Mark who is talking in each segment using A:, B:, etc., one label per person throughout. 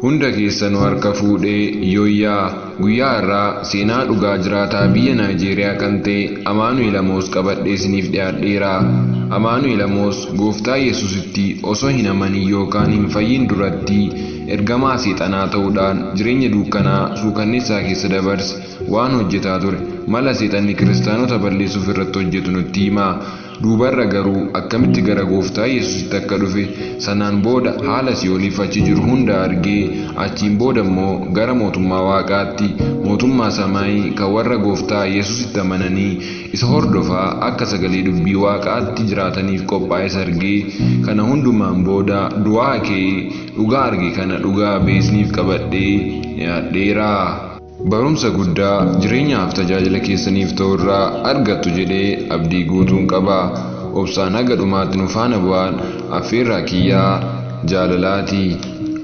A: hunda keessanuu harka fuudhee yooyyaa guyyaa irraa seenaa dhugaa jiraataa biyya Naayijeeriyaa kan ta'e Amaanu'eel Amoos qabadhee isiniif dhiyaadheera. Amaanu'eel Amoos Gooftaa Yesuusitti osoo hin amanin yookaan hin fayyin duratti ergamaa seexanaa ta'uudhaan jireenya dukkanaa suukanneessaa keessa dabarse waan hojjetaa ture. Mala seexanni kiristaanota balleessuuf irratti hojjetu nutti hima. Duubarra garuu akkamitti gara Gooftaa Yesuusitti akka dhufe sanaan booda haala si'ooliif achi jiru hunda argee achiin booda immoo gara mootummaa Waaqaatti, mootummaa samaayii kan warra Gooftaa Yesuusitti amananii isa hordofaa akka sagalee dubbii Waaqaatti jiraataniif qophaa'es argee kana hundumaan booda du'aa ka'ee dhugaa arge kana dhugaa beesniif qabadhee dhiyaadheera. Barumsa guddaa jireenyaaf tajaajila keessaniif ta'u irraa argattu jedhee abdii guutuun qaba. Obsaan haga dhumaatti nu faana bu'aan affeerraa kiyyaa jaalalaati.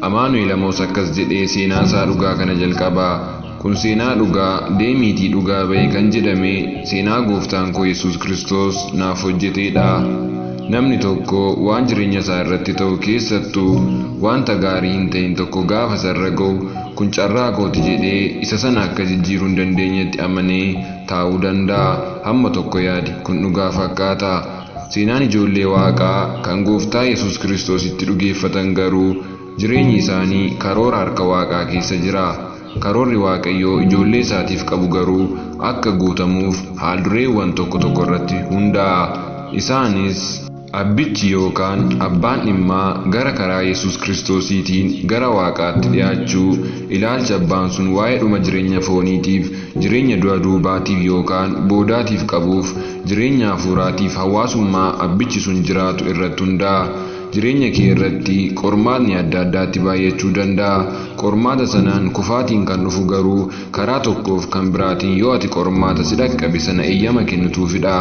A: Amaanu'eel Amoos akkas jedhee seenaa isaa dhugaa kana jalqaba. Kun seenaa dhugaa deemiitii dhugaa ba'e kan jedhame seenaa Gooftaan koo Yesuus Kiristoos naaf hojjetedha. Namni tokko waan jireenya isaa irratti ta'u keessattuu wanta gaarii hin ta'in tokko gaafa sarara ga'u kun carraa kooti jedhee isa sana akka jijjiiruu hin dandeenyetti amanee taa'uu danda'a. Hamma tokko yaadi kun dhugaa fakkaata. Seenaan ijoollee Waaqaa kan Gooftaa Yesuus Kiristoositti dhugeeffatan garuu jireenyi isaanii karoora harka Waaqaa keessa jira. Karoorri Waaqayyoo ijoollee isaatiif qabu garuu akka guutamuuf haaldureewwan tokko tokko irratti hundaa'a. Isaanis abbichi yookaan abbaan dhimmaa gara karaa Yesuus Kiristoosiitiin gara Waaqaatti dhiyaachuu, ilaalcha abbaan sun waa'ee dhuma jireenya fooniitiif, jireenya du'a duubaatiif yookaan boodaatiif qabuuf, jireenya hafuuraatiif hawaasummaa abbichi sun jiraatu irratti hundaa'a. Jireenya kee irratti qormaatni adda addaatti baay'achuu danda'a. Qormaata sanaan kufaatiin kan dhufu garuu karaa tokkoof kan biraatiin yoo ati qormaata si dhaqqabe sana eeyyama kennituufidha.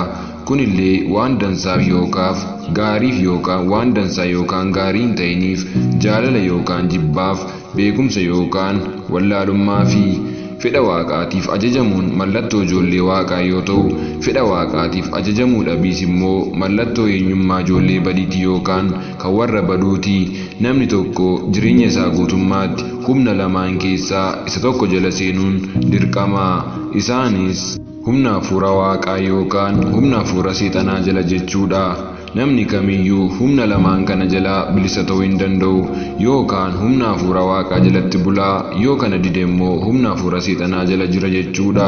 A: Kunillee waan dansaaf yookaan gaariif yookaan waan dansaa yookaan gaarii hin ta'iniif jaalala yookaan jibbaaf beekumsa yookaan wallaalummaa fi fedha Waaqaatiif ajajamuun mallattoo ijoollee Waaqaa yoo ta'u, fedha Waaqaatiif ajajamuu dhabiis immoo mallattoo eenyummaa ijoollee badiitii yookaan kan warra baduuti. Namni tokko jireenya isaa guutummaatti humna lamaan keessaa isa tokko jala seenuun dirqama. Isaanis humna hafuura Waaqaa yookaan humna hafuura seexanaa jala jechuudha. Namni kamiyyuu humna lamaan kana jala bilisa ta'uu hin danda'u. Yookaan humna hafuura Waaqaa jalatti bulaa yoo kana dide immoo humna hafuura seexanaa jala jira jechuudha.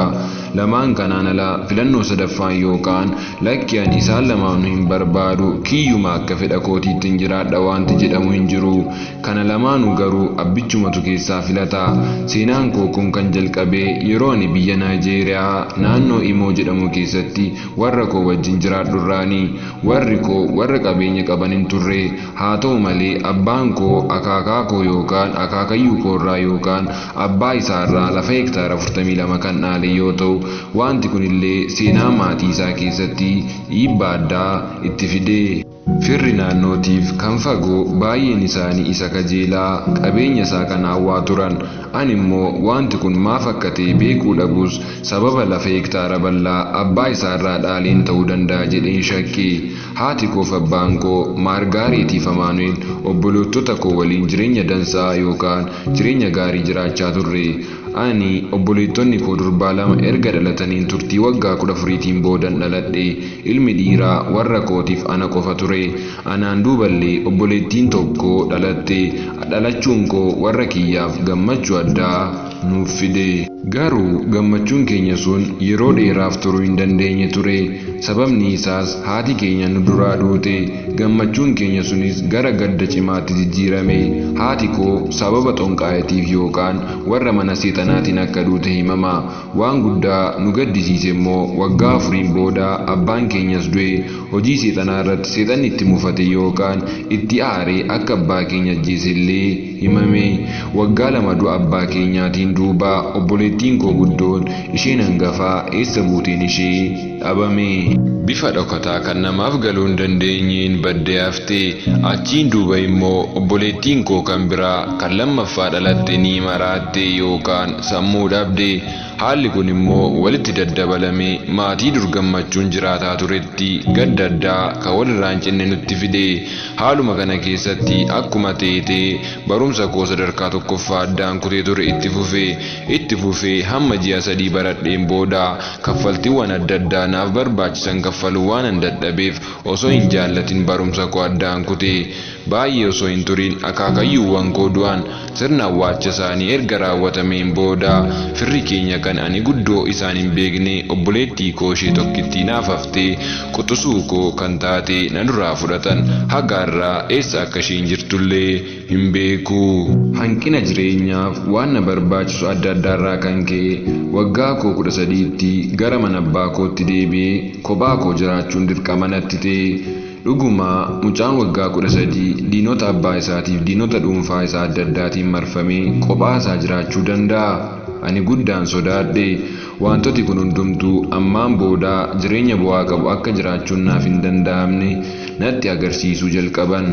A: Lamaan kanaan ala filannoo sadaffaan yookaan lakki ani isaan lamaanuu hin barbaadu kiyyuma akka fedha kootiitti hin jiraadha wanti jedhamu hin jiru. Kana lamaanuu garuu abbichumatu keessaa filata. Seenaan koo kun kan jalqabee yeroo ani biyya Naayijeeriyaa naannoo Imoo jedhamu keessatti warra koo wajjin jiraadhurraani. Warri koo warra qabeenya qaban hin turre. Haa ta'u malee abbaan koo akaakaa koo yookaan akaakayyuu koorraa yookaan abbaa isaarraa lafa hektaara 42 kan dhaale yoo ta'u, wanti kunillee seenaa maatii isaa keessatti dhiibbaa addaa itti fide. Firri naannootiif kan fagoo baay'een isaanii isa kajeelaa qabeenya isaa kan hawwaa turan. Ani immoo wanti kun maaf akka ta'e beekuu dhabus sababa lafa hektaara bal'aa abbaa isaarraa dhaaleen ta'uu danda'a jedheen shakke. Haati koof abbaan koo Maargaariitiif Amaanu'eel obbolootota koo waliin jireenya dansaa yookaan jireenya gaarii jiraachaa turre. Ani obboleettonni koo durbaa lama erga dhalataniin turtii waggaa 14tiin boodan dhaladhe. Ilmi dhiiraa warra kootiif ana qofa ture. Anaan duuballee obboleettiin tokko dhalatte. Dhalachuun koo warra kiyyaaf gammachuu addaa nuuf fide. Garuu gammachuun keenya sun yeroo dheeraaf turuu hin dandeenye ture. Sababni isaas haati keenya nu duraa duute. Gammachuun keenya sunis gara gadda cimaatti jijjiirame. Haati koo sababa xonqaayatiif yookaan warra mana seexanaatiin akka duute himama. Waan guddaa nu gaddisiise immoo waggaa 4 booda abbaan keenyas du'e. Hojii seexanaa irratti seexanni itti mufate yookaan itti aaree akka abbaa keenya ajjeesellee himame. Waggaa 2 du'a abbaa keenyaatiin duuba obboleettiin koo guddoon isheen hangafaa eessa buuteen ishee dhabame. Bifa dhokataa kan namaaf galuu hin dandeenyeen baddee haftee achiin duuba immoo obboleettiin koo kan biraa kan lammaffaa dhalatte ni maraatte yookaan sammuu dhabde. Haalli kun immoo walitti daddabalamee maatii dur gammachuun jiraataa turetti gadda addaa kan walirraa hin cinne nutti fide. Haaluma kana keessatti akkuma teetee barumsa koo sadarkaa tokkoffaa addaan kutee ture itti fufee hamma ji'a 3 baradheen booda kaffaltiiwwan adda addaa naaf barbaachisan kaffaluu waan hin dadhabeef osoo hin jaallatin barumsa koo addaan kutee. Baay'ee osoo hin turin akaakayyuuwwan koo du'an sirna awwaalcha isaanii erga raawwatameen booda firri keenya kan ani guddoo isaan hin beekne obboleettii koo ishee tokkittii naaf haftee quxisuu koo kan taate na duraa fudhatan hagaarraa eessa akka isheen jirtullee hin beeku. Hanqina jireenyaaf waan na barbaachisu adda addaarraa kan ka'e waggaa koo 13tti gara mana abbaa kootti deebi'ee kophaa koo jiraachuun dirqama natti ta'e. Dhuguma mucaan waggaa 13 diinota abbaa isaatiif diinota dhuunfaa isaa adda addaatiin marfamee kophaa isaa jiraachuu danda'a. Ani guddaan sodaadhe. Wantooti kun hundumtuu ammaan booda jireenya bu'aa qabu akka jiraachuun naaf hin danda'amne natti agarsiisuu jalqaban.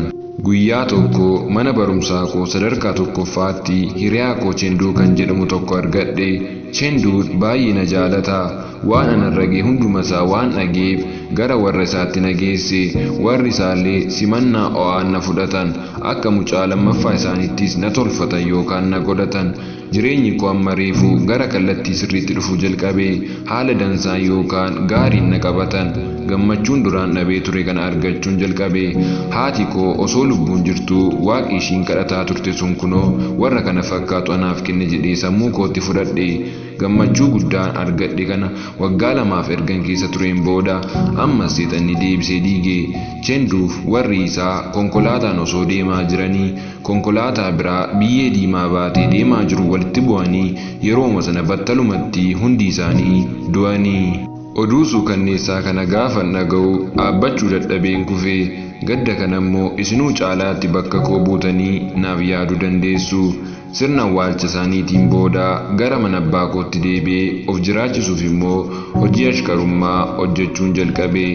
A: Guyyaa tokko mana barumsaa koo sadarkaa tokkoffaatti hiriyaa koo Chenduu kan jedhamu tokko argadhe. Chenduun baay'ee na jaalata. Waan ana ragee hunduma isaa waan dhageef gara warra isaatti na geesse. Warri isaallee simannaa o'aan na fudhatan akka mucaa lammaffaa isaaniittis na tolfatan yookaan na godhatan. Jireenyi koo amma reefu gara kallattii sirriitti dhufuu jalqabe. Haala dansaan yookaan gaariin na qabatan. Gammachuun duraan dhabee ture kana argachuun jalqabe. Haati koo osoo lubbuun jirtu waaqi ishiin kadhataa turte sun kunoo warra kana fakkaatu anaaf kenne jedhee sammuu kootti fudhadhe. Gammachuu guddaan argadhe kana waggaa 2 ergan keessa tureen booda amma seexanni deebisee diige. Chenduuf warri isaa konkolaataan osoo deemaa jiranii konkolaataa biraa biyyee diimaa baatee deemaa jiru walitti bu'anii yerooma sana battalumatti hundi isaanii du'anii. Oduu suukanneessaa kana gaafa dhaga'u dhaabbachuu dadhabeen kufee. Gadda kana immoo isinuu caalaatti bakka koo buutanii naaf yaaduu dandeessu. Sirna awwaalcha isaaniitiin booda gara mana abbaa kootti deebi'ee of jiraachisuuf immoo hojii ashkarummaa hojjechuun jalqabe.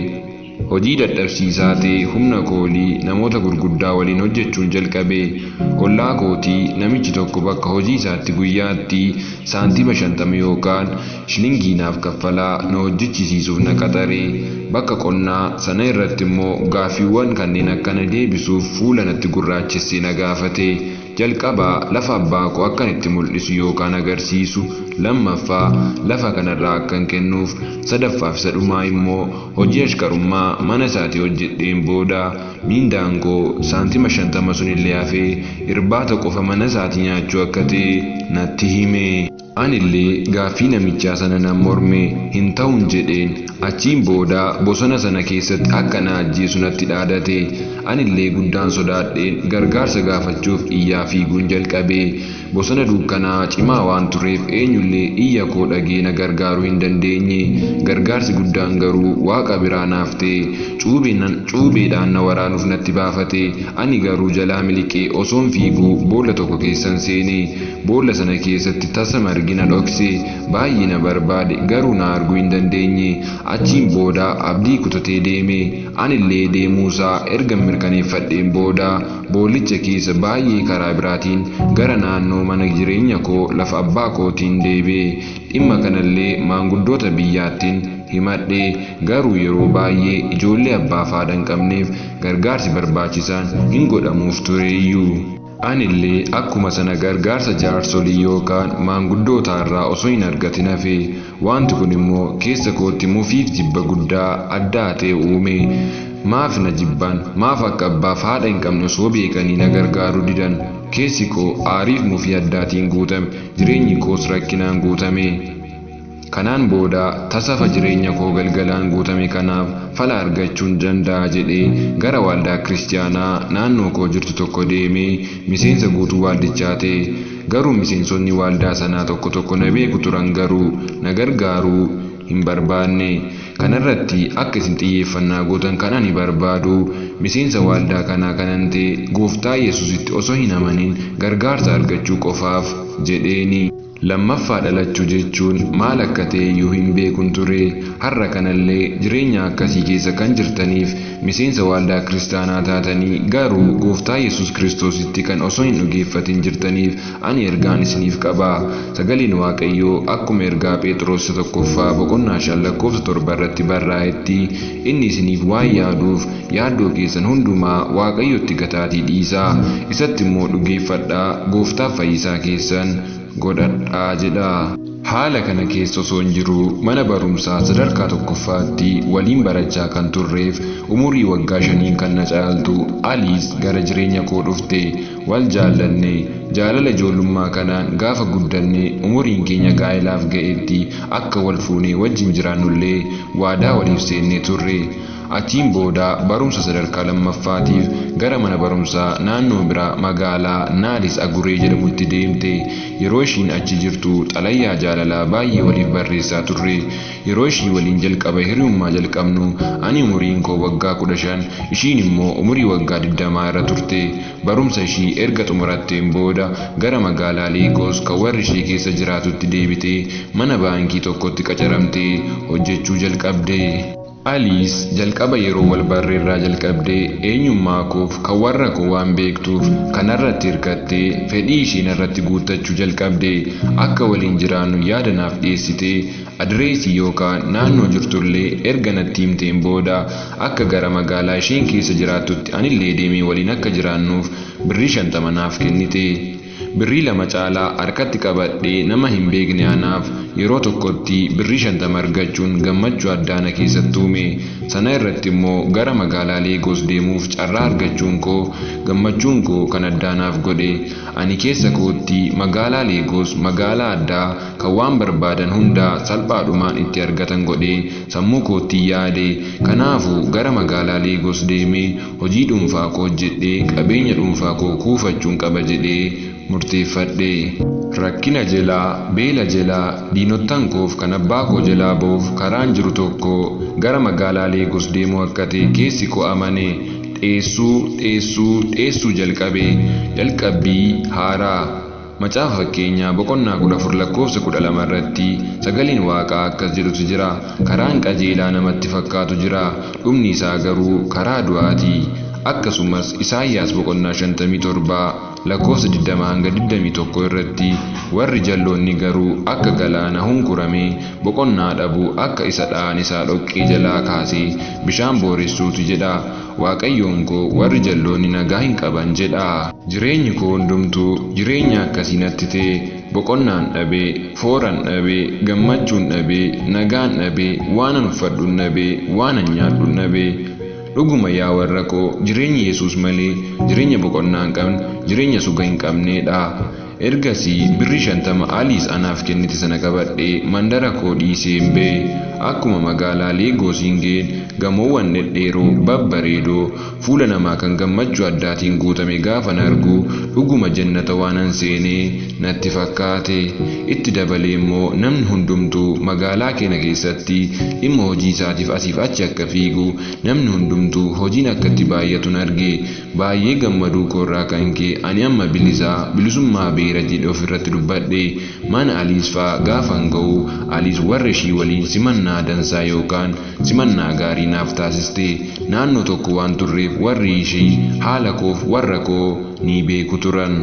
A: Hojii dadhabsiisaa ta'e humna koolii namoota gurguddaa waliin hojjechuun jalqabe. Ollaa kootii namichi tokko bakka hojii isaatti guyyaatti saantima 50 yookaan shilingii naaf kaffalaa na hojjechiisuuf na qaxare. Bakka qonnaa sana irratti immoo gaaffiiwwan kanneen akkana deebisuuf fuula natti gurraachessee na gaafate. Jalqabaa lafa abbaa koo akkan itti mul'isu yookaan agarsiisu, lammaffaa lafa kanarraa akkan kennuuf, sadaffaaf isa dhumaa immoo hojii ashkarummaa mana isaatii hojjedheen booda miindaan koo saantima 50 sunillee hafee irbaata qofa mana isaatii nyaachuu akka ta'e natti hime. Anillee gaaffii namichaa sana nan morme hin ta'uun jedheen. Achiin booda bosona sana keessatti akka na ajjeesu natti dhaadate. Anillee guddaan sodaadheen gargaarsa gaafachuuf iyyaa fiiguun jalqabe. Bosona dukkanaa cimaa waan tureef eenyullee iyya koo dhagee na gargaaruu hin dandeenye. Gargaarsi guddaan garuu waaqa biraa naaf ta'e. Cuubeedhaan na waraanuuf natti baafate. Ani garuu jalaa miliqee osoon fiiguu boolla tokko keessan seene. Boolla sana keessatti tasa margina dhokse. Baay'ee na barbaade garuu na arguu hin dandeenye. Achiin booda abdii kutatee deeme. Anillee deemuusaa erga mirkaneeffadheen booda boollicha keessa baay'ee karaa biraatiin gara naannoo mana jireenya koo lafa abbaa kootiin deebi'e. Dhimma kanallee maanguddoota biyyaattiin himadhe. Garuu yeroo baay'ee ijoollee abbaa fi haadha hin qabneef gargaarsi barbaachisaan hin godhamuuf tureeyyuu. Anillee akkuma sana gargaarsa jaarsolii yookaan maanguddoota irraa osoo hin argatin hafe. Wanti kun immoo keessa kootti mufiif jibba guddaa addaa ta'e uume. Maaf na jibban? Maaf akka abbaa fi haadha hin qabne osoo beekanii na gargaaruu didan? Keessi koo aariif mufii addaatiin guutame. Jireenyi koos rakkinaan guutame. Kanaan booda tasafa jireenya koo galgalaan guutame kanaaf fala argachuun danda'a jedhee gara waldaa kiristaanaa naannoo koo jirtu tokko deemee miseensa guutuu waldichaa ta'e. Garuu miseensonni waldaa sanaa tokko na beeku turan garuu na gargaaruu hin barbaanne. Kanarratti akka isin xiyyeeffannaa gootan kan ani barbaadu miseensa waldaa kanaa kanan ta'e Gooftaa Yesuusitti osoo hin amanin gargaarsa argachuu qofaaf jedheeni. Lammaffaa dhalachuu jechuun maal akka ta'e iyyuu hin beekun ture. Har'a kanallee jireenya akkasii keessa kan jirtaniif miseensa waldaa kiristaanaa taatanii garuu gooftaa Yesuus Kiristoositti kan osoo hin dhugeeffatin jirtaniif ani ergaan isiniif qaba. Sagaleen Waaqayyoo akkuma ergaa Phexros tokkoffaa boqonnaa 5:7 irratti barraa'etti inni isiniif waan yaaduuf yaaddoo keessan hundumaa Waaqayyotti gataatii dhiisaa. Isatti immoo dhugeeffadhaa, gooftaaf fayyisaa keessan godhadhaa jedha. Haala kana keessa osoo hin jiru mana barumsaa sadarkaa tokkoffaatti waliin barachaa kan turreef umurii waggaa 5 kan na caaltu Aliis gara jireenya koo dhufte. Wal jaallanne jaalala ijoollummaa kanaan gaafa guddanne umuriin keenya gaa'ilaaf ga'etti akka wal fuunee wajjin jiraannullee waadaa waliif seennee turre. Achiin booda barumsa sadarkaa lammaffaatiif gara mana barumsaa naannoo biraa magaalaa Naadis Aguree jedhamutti deemte. Yeroo ishiin achi jirtu xalayyaa jaalalaa baay'ee waliif barreessaa turre. Yeroo ishii waliin jalqaba hiriyummaa jalqabnu ani umuriin koo waggaa 15, ishiin immoo umurii waggaa 20 irra turte. Barumsa ishii erga xumuratteen booda gara magaalaa Leegos kan warri ishee keessa jiraatutti deebitee mana baankii tokkotti qacaramtee hojjechuu jalqabde. Aliis jalqaba yeroo wal barreerraa jalqabdee eenyummaa koof kan warra koo waan beektuuf kanarratti hirkattee fedhii ishiin irratti guuttachuu jalqabde. Akka waliin jiraannu yaada naaf dhiyeessitee adreesii yookaan naannoo jirtullee erga natti himteen booda akka gara magaalaa isheen keessa jiraattutti anillee deemee waliin akka jiraannuuf birrii 50 naaf kennite. Birrii 2 caalaa harkatti qabadhee nama hin beekne anaaf yeroo tokkotti birrii 50 argachuun gammachuu addaana keessatti uume. Sana irratti immoo gara magaalaa Leegos deemuuf carraa argachuun koo gammachuun koo kan addaanaaf godhe. Ani keessa kootti magaalaa Leegos magaalaa addaa kan waan barbaadan hundaa salphaadhumaan itti argatan godhe sammuu kootti yaade. Kanaafuu gara magaalaa Leegos deemee hojii dhuunfaa koo hojjedhee qabeenya dhuunfaa koo kuufachuun qaba jedhee murteeffadhe. Rakkina jalaa, beela jalaa, diinottan koof kan abbaa koo jalaa ba'uuf karaan jiru tokko gara magaalaa Leegos deemuu akka ta'e keessi koo amane. Dheessuu jalqabbii haaraa. Macaafa fakkeenyaa boqonnaa 14:12 irratti sagaleen Waaqaa akkas jedhutu jira. Karaan qajeelaa namatti fakkaatu jira, dhumni isaa garuu karaa du'aati. Akkasumas Isaayyaas boqonnaa 57:20-21 irratti warri jalloonni garuu akka galaana hunkuramee boqonnaa dhabu akka isa dha'an isaa dhoqqee jalaa kaasee bishaan booressuutu jedha. Waaqayyoon koo warri jalloonni nagaa hin qaban jedha. Jireenyi koo hundumtuu jireenya akkasii natti ta'e. Boqonnaan dhabee, fooran dhabee, gammachuun dhabee, nagaan dhabee, waanan uffadhuun dhabee, waanan nyaadhuun dhabee. Dhuguma yaa warra koo jireenyi Yesuus malee jireenya boqonnaa hin qabne, jireenya suga hin qabneedha. Ergasii birrii 50 Aliis anaaf kennite sana qabadhee mandara koo dhiisee hin ba'e. Akkuma magaalaa Leegosiin ga'een gamoowwan dhedheeroo babbareedoo fuula namaa kan gammachuu addaatiin guutame gaafan argu dhuguma jannata waanan seenee natti fakkaate. Itti dabalee immoo namni hundumtuu magaalaa keenya keessatti dhimma hojii isaatiif asiif achi akka fiigu, namni hundumtuu hojiin akka itti baay'atuun arge. Baay'ee gammaduu koorraa kan ka'e ani amma bilisummaa beera jedhe ofirratti dubbadhe. Mana Aliis fa'aa gaafan ga'u Aliis warra ishii waliin simannaa dansaa yookaan simannaa gaarii naaf taasiste. Naannoo tokko waan turreef warri ishii haala koof warra koo ni beeku turan.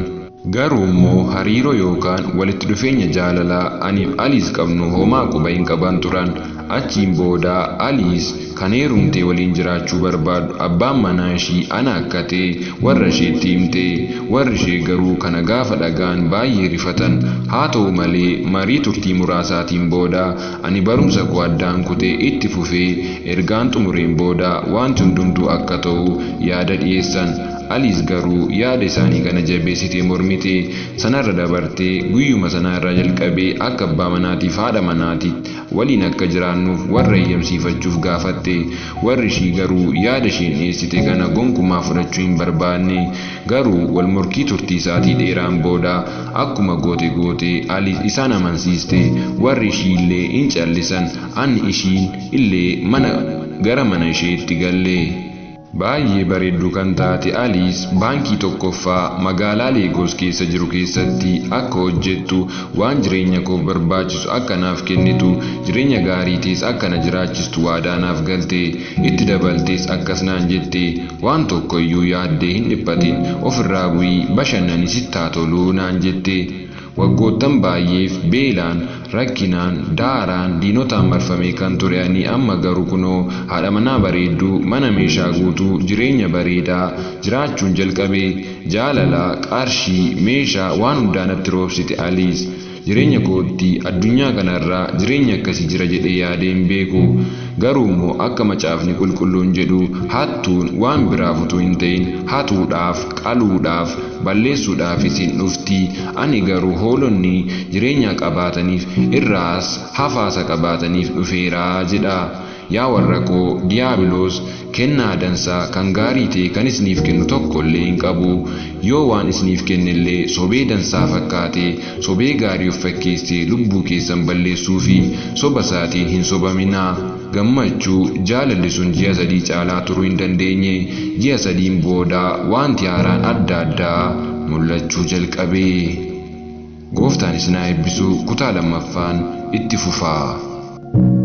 A: Garuu immoo hariiroo yookaan walitti dhufeenya jaalalaa aniif Aliis qabnu homaa quba hin qaban turan. Achiin booda Aliis kan heerumtee waliin jiraachuu barbaadu abbaan manaa ishii ana akka ta'e warra isheetti himte. Warri ishee garuu kana gaafa dhagaan baay'ee rifatan. Haa ta'u malee marii turtii muraasaatiin booda ani barumsa koo addaan kutee itti fufee ergaan xumureen booda wanti hundumtuu akka ta'u yaada dhiyeessan. Aliis garuu yaada isaanii kana jabeessitee mormite. Sanarra dabartee guyyuma sanarraa jalqabee akka abbaa manaatiif haadha manaatiitti waliin akka jiraannuuf warra eeyyamsiifachuuf gaafatte. Warri ishii garuu yaada isheen dhiyeessite kana gonkumaa fudhachuu hin barbaanne. Garuu wal morkii turtii isaatii dheeraan booda akkuma goote Aliis isaan amansiiste. Warri ishii illee hin callisan. Ani ishiin illee gara mana isheetti galle. Baay'ee bareedduu kan taate Aliis baankii tokkoffaa magaalaa Leegos keessa jiru keessatti akka hojjettu, waan jireenya koof barbaachisu akka naaf kennitu, jireenya gaarii ta'es akka na jiraachistu waadaa naaf galte. Itti dabaltees akkas naan jette, waan tokko iyyuu yaaddee hin dhiphatin, ofirraa bu'ii bashannani sitti haa tolu naan jette. Waggoottan baay'eef beelaan, rakkinaan, daaraan, diinotaan marfamee kan ture ani amma garuu kunoo haadha manaa bareedduu, mana meeshaa guutuu, jireenya bareedaa jiraachuun jalqabee. Jaalala, qarshii, meeshaa waan hundaa natti roobsite Aliis. Jireenya kootti addunyaa kanarraa jireenya akkasii jira jedhee yaadee hin beeku. Garuu immoo akka macaafni qulqulluun jedhu hattuun waan biraaf utuu hin ta'in hatuudhaaf, qaluudhaaf, balleessuudhaafis hin dhufti. Ani garuu hoolonni jireenya qabaataniif irraas hafaasa qabaataniif dhufeeraa jedha. Yaa warra koo, Diyaabiloos kennaa dansaa kan gaarii ta'e kan isiniif kennu tokko illee hin qabu. Yoo waan isiniif kennellee sobee dansaa fakkaate, sobee gaarii of fakkeessee lubbuu keessan balleessuu fi soba isaatiin hin sobaminaa. Gammachuu, jaalalli sun ji'a 3 caalaa turuu hin dandeenye. Ji'a 3 booda wanti haaraan adda addaa mul'achuu jalqabe. Gooftaan isin haa eebbisu. Kutaa 2ffaan itti fufaa.